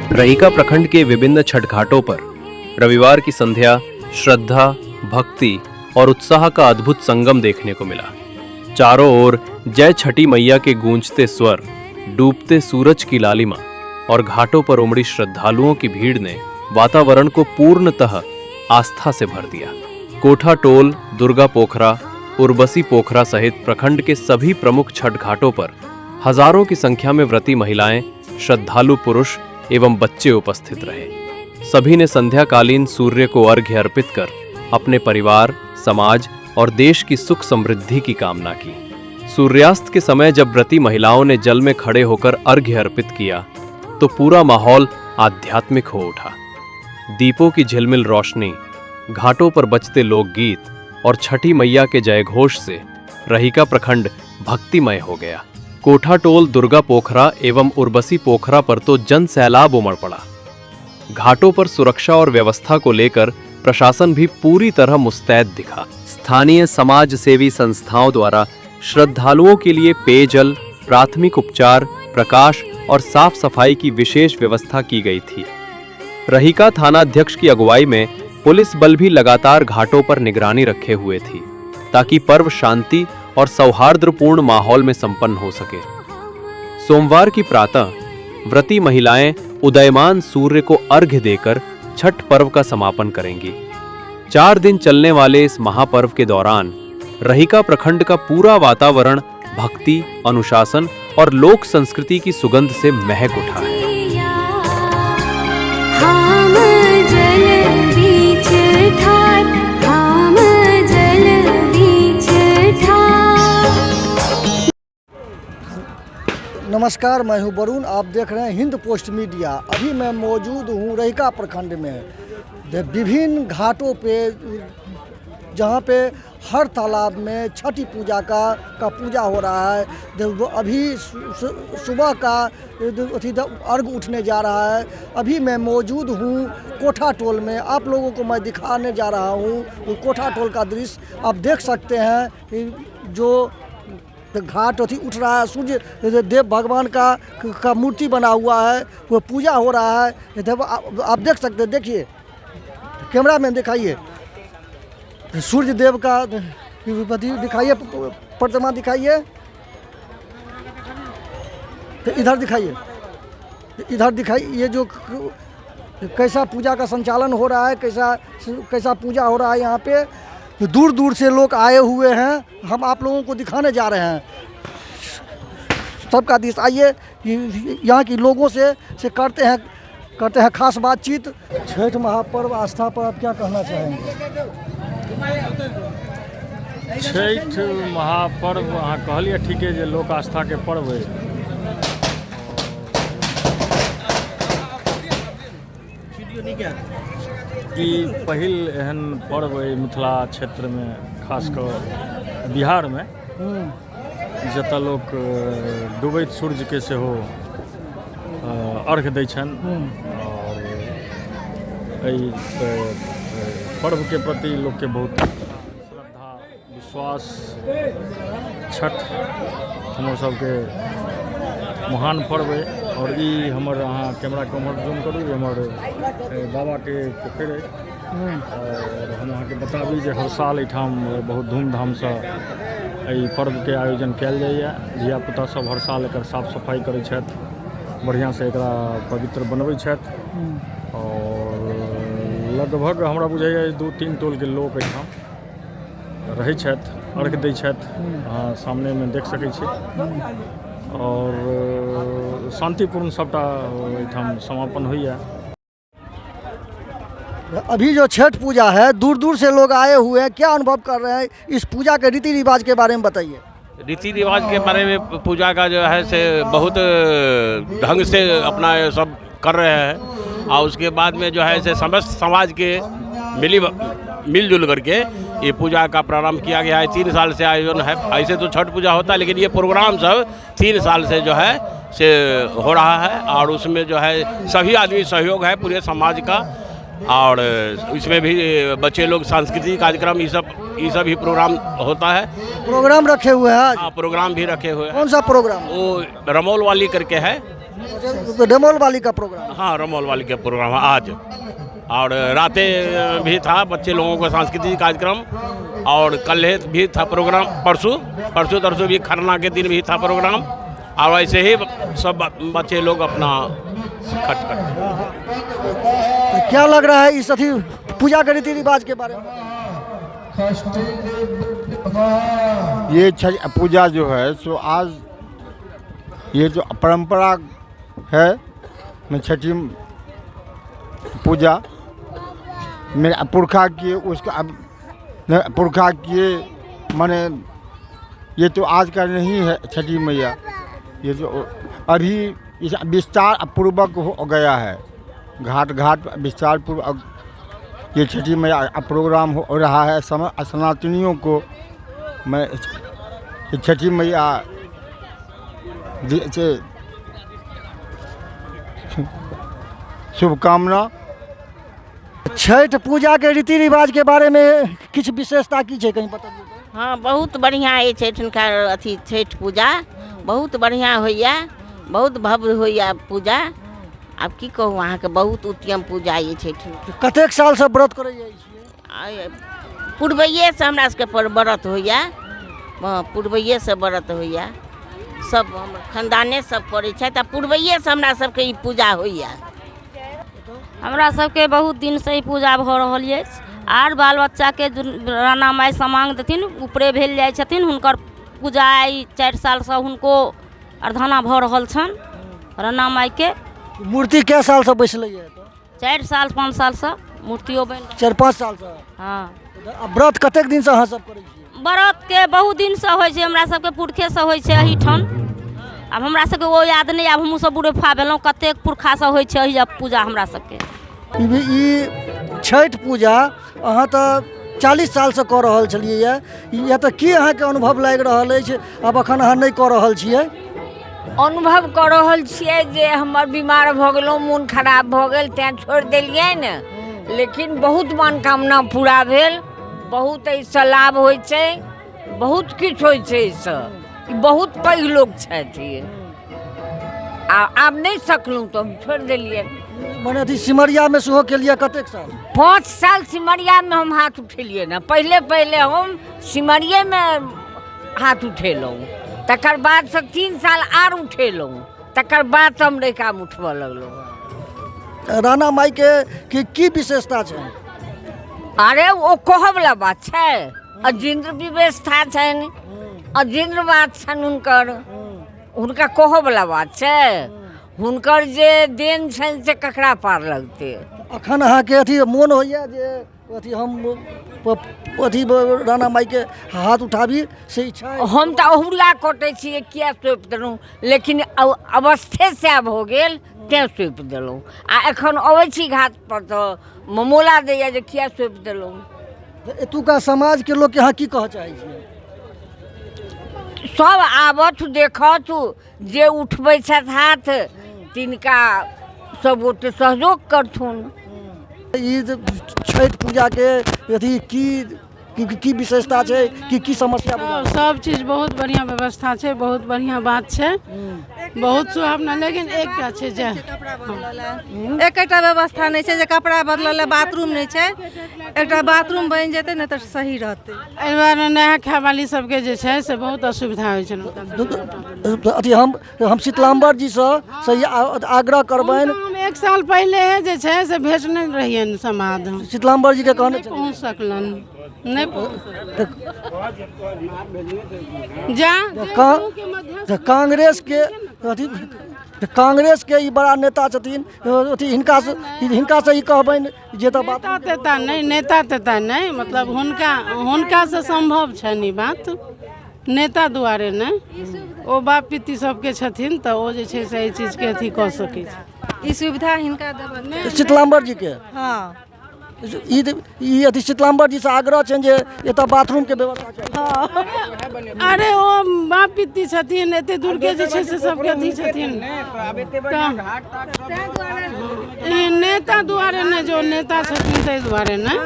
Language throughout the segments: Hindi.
रहीका प्रखंड के विभिन्न छठ घाटों पर रविवार की संध्या श्रद्धा, भक्ति और उत्साह का अद्भुत संगम देखने को मिला। चारों ओर जय छठी मैया के गूंजते स्वर, डूबते सूरज की लालिमा और घाटों पर उमड़ी श्रद्धालुओं की भीड़ ने वातावरण को पूर्णतः आस्था से भर दिया। कोठा टोल, दुर्गा पोखरा, उर्वशी पोखरा सहित प्रखंड के सभी प्रमुख छठ घाटों पर हजारों की संख्या में व्रती महिलाएं, श्रद्धालु पुरुष एवं बच्चे उपस्थित रहे। सभी ने संध्याकालीन सूर्य को अर्घ्य अर्पित कर अपने परिवार, समाज और देश की सुख समृद्धि की कामना की। सूर्यास्त के समय जब व्रती महिलाओं ने जल में खड़े होकर अर्घ्य अर्पित किया तो पूरा माहौल आध्यात्मिक हो उठा। दीपों की झिलमिल रोशनी, घाटों पर बजते लोकगीत और छठी मैया के जयघोष से रहीका प्रखंड भक्तिमय हो गया। कोठा टोल, दुर्गा पोखरा एवं उर्वशी पोखरा पर तो जन सैलाब उमड़ पड़ा। घाटों पर सुरक्षा और व्यवस्था को लेकर प्रशासन भी पूरी तरह मुस्तैद दिखा। स्थानीय समाज सेवी संस्थाओं द्वारा श्रद्धालुओं के लिए पेयजल, प्राथमिक उपचार, प्रकाश और साफ सफाई की विशेष व्यवस्था की गई थी। रहीका थानाध्यक्ष की अगुवाई में पुलिस बल भी लगातार घाटों पर निगरानी रखे हुए थी ताकि पर्व शांति और सौहार्दपूर्ण माहौल में संपन्न हो सके। सोमवार की प्रातः व्रती महिलाएं उदयमान सूर्य को अर्घ्य देकर छठ पर्व का समापन करेंगी। 4 दिन चलने वाले इस महापर्व के दौरान रहीका प्रखंड का पूरा वातावरण भक्ति, अनुशासन और लोक संस्कृति की सुगंध से महक उठा है। नमस्कार, मैं हूं वरुण। आप देख रहे हैं हिंद पोस्ट मीडिया। अभी मैं मौजूद हूं रहीका प्रखंड में विभिन्न घाटों पे, जहां पे हर तालाब में छठी पूजा का पूजा हो रहा है। अभी सुबह का अर्घ उठने जा रहा है। अभी मैं मौजूद हूं कोठा टोल में। आप लोगों को मैं दिखाने जा रहा हूं कोठा टोल का दृश्य। आप देख सकते हैं जो घाट उठ रहा है, सूर्य देव भगवान का मूर्ति बना हुआ है, वो पूजा हो रहा है। आप देख सकते हैं, देखिए कैमरा मैन दिखाइए, सूर्य देव का दिखाइए, प्रतिमा दिखाइए, तो इधर दिखाइए, इधर दिखाइए। ये जो कैसा पूजा का संचालन हो रहा है, कैसा पूजा हो रहा है यहाँ पे। दूर दूर से लोग आए हुए हैं। हम आप लोगों को दिखाने जा रहे हैं सबका दृश्य। आइए यहाँ के लोगों से करते हैं खास बातचीत। छठ महापर्व आस्था पर आप क्या कहना चाहेंगे? छठ महापर्व अहाँ कहलिए ठीके जे लोक आस्था के पर्व है। ई पहिल एहन पर्व है मिथिला क्षेत्र में, खासकर बिहार में, जतऽ लोक डूबैत सूर्य के सेहो अर्घ्य दै छनि। और एहि पर्व के प्रति लोक के बहुत श्रद्धा, विश्वास। छठ हमर सबके महान पर्व है। और ई हमर अहाँ कैमरा के उम्हर जूम करू, हमर बाबा के पोखरि है। और हम अहाँके बताबी जे हर साल एहिठाम बहुत धूमधाम से एहि पर्व के आयोजन कयल जाइए। धियापुता सब हर साल एकर साफ सफाई करै छथि, बढ़िआँ से एकरा पवित्र बनबै छथि। और लगभग हमरा बुझाइए 2-3 टोल के लोक एहिठाम रहै छथि, अर्घ्य दै छथि। अहाँ सामने में देख सकै छी। और शांतिपूर्ण सबटा एहिठाम समापन होइए। अभी जो छठ पूजा है, दूर दूर से लोग आए हुए हैं, क्या अनुभव कर रहे हैं? इस पूजा के रीति रिवाज के बारे में बताइए। रीति रिवाज के बारे में पूजा का जो है से बहुत ढंग से अपना सब कर रहे हैं। और उसके बाद में जो है से समस्त समाज के मिलजुल करके ये पूजा का प्रारंभ किया गया है। 3 साल से आयोजन है। ऐसे तो छठ पूजा होता है, लेकिन ये प्रोग्राम सब 3 साल से जो है से हो रहा है। और उसमें जो है सभी आदमी सहयोग है पूरे समाज का। और इसमें भी बच्चे लोग सांस्कृतिक कार्यक्रम ये सब भी प्रोग्राम होता है। प्रोग्राम रखे हुए हैं? हाँ, प्रोग्राम भी रखे हुए हैं। कौन सा प्रोग्राम? वो रमोल वाली करके है, तो डेमोल वाली का प्रोग्राम। हाँ, रमोल वाली का प्रोग्राम है आज, और रातें भी था बच्चे लोगों का सांस्कृतिक कार्यक्रम, और कल भी था प्रोग्राम, परसों तरसों भी खरना के दिन भी था प्रोग्राम, और ऐसे ही सब बच्चे लोग अपना खर्च करते हैं। तो क्या लग रहा है इस अथी पूजा के रीति रिवाज के बारे में? ये छठ पूजा जो है सो आज ये जो परंपरा है में छठी पूजा मेरे पुरखा किए उसका अब पुरखा किए माने ये तो आज का नहीं है छठी मैया, ये जो अभी इस विस्तार पूर्वक हो गया है, घाट घाट विस्तार पूर्वक ये छठी मैया प्रोग्राम हो रहा है। सनातनियों को मैं छठी मैया से शुभकामना। छठ पूजा के रीति रिवाज के बारे में किछ विशेषता की है, कहीं बता दीजिए। हाँ, बहुत बढ़िया है छठ का अथी छठ पूजा बहुत बढ़िया होइया, बहुत भव्य होइया पूजा। अब की कहूँ, वहाँ के बहुत उत्तम पूजा ये छठ। कतेक साल से व्रत करे छियै? पूर्वइये से हमरा सबके व्रत होइया, पूर्वइये से व्रत होइया, सब हमर खानदाने सब करै छथि, आ पूर्वइये से हमरा सबके ई पूजा होइया। हमरा सबके बहुत दिन से ही पूजा भऽ रहल अछि, आर बाल बच्चा के राणा माई समांग देथिन, ऊपरे भेल जाइ छथिन, हुनकर पूजा आई 4 साल से हुनको अर्धना भऽ रहल छन। राणा माई के मूर्ति कै साल से बैसले है? 4 साल 5 साल से मूर्तियों बन 4-5 साल से। हाँ, व्रत कतेक दिन से अहाँ सब करै छियै? व्रत के बहुत दिन से होइ छै, हमरा सबके पुरखे से होइ छै एहिठाम। अब हमरा सबके वो याद नहीं, अब हमहूँ सब बुढ़ेफा भेलहुँ, कतेक पुरखा से होइ छै एहि पूजा हमरा सबके। ई छठ पूजा अहाँ तऽ 40 साल से कऽ रहल छलियै या तऽ की अहाँके अनुभव लागि रहल अछि अब अखन अहाँ नहीं कऽ रहल छियै? अनुभव कर रहल छियै जे हमर बीमार भऽ गेलहुँ, मोन खराब भऽ गेल, तैं छोड़ि देलियै ने, लेकिन बहुत मनोकामना पूरा भेल, बहुत एहिसँ लाभ होइ छै, बहुत किछु होइ छै एहिसँ। बहुत पैघ लोक छथि, आब नहीं सकलहुँ तऽ हम छोड़ि देलियै। मने अथी सिमरिया में सेहो केलियै कतेक साल? 5 साल सिमरिया में हम हाथ उठेलियै ने, पहले हम सिमरिये में हाथ उठेलहुँ, तकर बाद से 3 साल आर उठेलहुँ, तकर बाद से हम रैकामे उठबऽ लगलहुँ। राणा माई के की विशेषता छै? अरे वो कहबला बात छै, अजिंद्र व्यवस्था छनि, अजिंद्र बात छनि हुनका कहबला बात छै, हुनकर जे देन छनि से ककरा पार लगतै। अखन अहाँके अथी मोन होइया जे अथी हम अथी राणा माई के हाथ उठाबी से इच्छा है? हम तऽ अहुरिया कटै छियै, किया सौंपि देलहुँ, लेकिन अवस्थे से भऽ गेल तैँ सौंपि देलहुँ, आ एखन अबै छी घाट पर तऽ ममोला दैया जे किया सौंपि देलहुँ। एतुका समाज के लोग यहाँ की कह चाहै छियै? सब आबथ देखथ, जे उठबै छथि हाथ तिनका सब गोटे सहयोग करथुन। ई छठ पूजा के अथी की विशेषता छै, की समस्या? सब चीज बहुत बढ़िया व्यवस्था छै, बहुत बढ़िया बात छै, बहुत सुहावना, लेकिन एकटा छै जे एकटा व्यवस्था नहीं छै, जे कपड़ा बदलल बाथरूम नहीं छै, एकटा बाथरूम बनि जेतै ने तऽ सही रहतै। एहि दुआरे नहा खाय वाली सबके जे छै से बहुत असुविधा होइ छै। अथी हम शीतलाम्बर जी से आग्रह करबनि, हम 1 साल पहले जे छै से भेजने रहियन समाद, शीतलाम्बर जी के कहने पहुँच सकलन नहीं कांग्रेस के ई बड़ा नेता छथिन, हिनका से ई कहबनि जे तऽ बात नेता तेता नहीं, मतलब हुनका से संभव छनि ई बात, नेता दुआरे नहीं, ओ बाप पिति सबके छथिन तऽ ओ जे छै से एहि चीज के अथी कऽ सकै छै। ई सुविधा हिनका देबऽ शीतलाम्बर जी के। हाँ, ई अथी शीतलाम्बर जी से आग्रह छनि जे एतऽ बाथरूम के व्यवस्था छै। अरे ओ बाप पिति छथिन, एते दूर के जे छै से सबके अथी छथिन, नेता दुआरे नहीं, जो नेता छथिन ताहि दुआरे नहीं,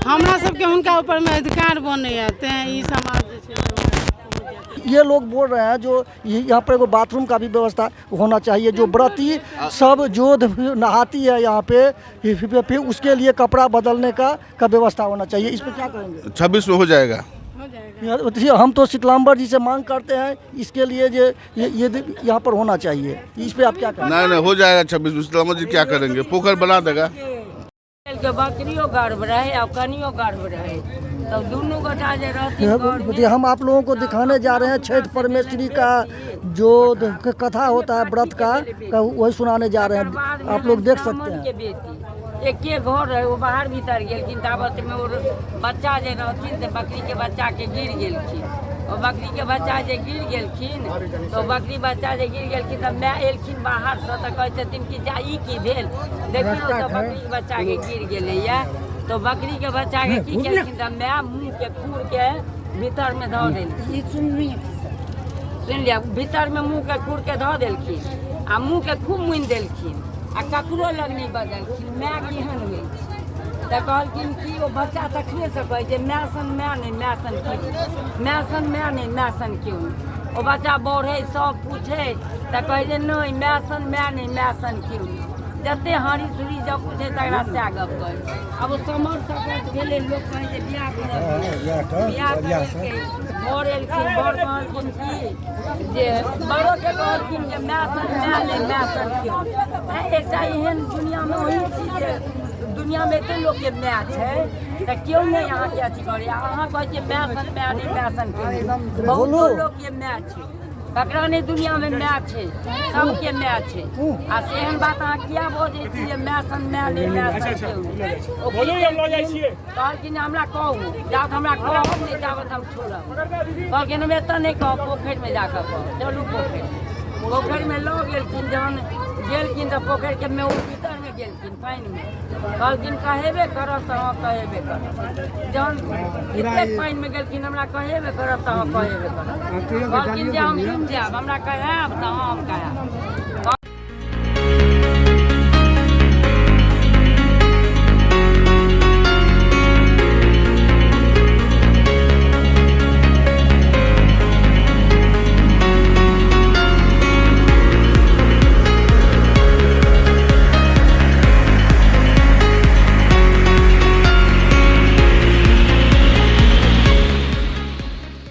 हमरा सबके हुनका ऊपर में अधिकार बनैया, तें ई समाज जे छै ये लोग बोल रहे हैं जो यहाँ पर एगो बाथरूम का भी व्यवस्था होना चाहिए, जो व्रती सब जो नहाती है यहाँ पे फिर उसके लिए कपड़ा बदलने का व्यवस्था होना चाहिए। इस पर क्या करेंगे? 26 में हो जाएगा। हम तो शीतलाम्बर जी से मांग करते हैं इसके लिए ये यहाँ पर होना चाहिए। इस पे आप क्या करेंगे? नहीं हो जाएगा 26 में। शीतलाम्बर जी क्या करेंगे? पोखर बना देगा। बकरियों गर्भ रहे और कनियों गर्भ रहे, तो दोनों गोटा जे रहती। हम आप लोगों को दिखाने जा रहे हैं छठ परमेश्वरी का जो कथा होता है व्रत का वही सुनाने जा रहे हैं, आप लोग देख सकते हैं। एक घर रहे वो बाहर भीतर गेलखिन, ताबत में वो बच्चा जे रहथिन से बकरी के बच्चा के गिर गेलखिन, और बकरी के बच्चा जे गिर गेलखिन तो बकरी बच्चा जे गिर गेलखिन तो माय एलखिन बाहर से तो कहै छथिन कि जा ई की भेल, देखियो तो बकरी के बच्चा के गिर गेलैया। तो बकरी के बच्चा के की केलखिन तो माय मुँह के खूर के भीतर में धऽ देलखिन। सुन लिया, भीतर में मुँह के खूर के धऽ देलखिन आ मुँह के खूब मुनि देलखिन आ ककरो लग नहीं बदलखिन। माय केहन होइ तऽ कहलखिन कि ओ बच्चा तखने से कहै छै माय सन माय नहीं माय सन क्यों, माय सन माय नहीं माय सन क्यों। ओ बच्चा बढ़े सब पूछे तऽ कहै छै नहीं माय सन माय नहीं माय सन क्यों। जते हारी सुरी जब पूछे तकरा सएह गप कहै। अब समर सकत भेलै, लोक कहै छै बियाह केलकै, बर एलखिन, बर कहलखिन कि जे बड़ो के कहलखिन जे माय सन माय नहीं माय सन क्यों। एकटा एहन दुनियामे ओही चीज जे दुनियामे एते लोकके माय छै तऽ केओ नहि अहाँके अथी करै। अहाँ कहै छियै माय सन माय नहीं माय सन क्यों। बहुतो लोकके माय छै, ककरा नहि दुनियामे माय छै, सबके माय छै। आ एहन बात अहाँ किया बजै छी जे माय सन माय नहीं माय सन क्यों। कहलखिन हमरा कहू, जात हमरा कहब नहि जाबत हम छोड़ब। कहलखिन हम एतऽ नहि कहब, पोखरिमे जाकऽ कहब। चलू पोखरिमे लऽ गेलखिन। जहन गेलखिन तऽ पोखरिके में भीतरमे गेलखिन पानिमे, कहलखिन कहेबे करब तऽ अहाँ कहेबे करब। जहन एतेक पानिमे गेलखिन हमरा कहेबे करब तऽ अहाँ कहेबे करब। कहलखिन जे हम डूबि जायब, हमरा कहब तऽ हम कहब।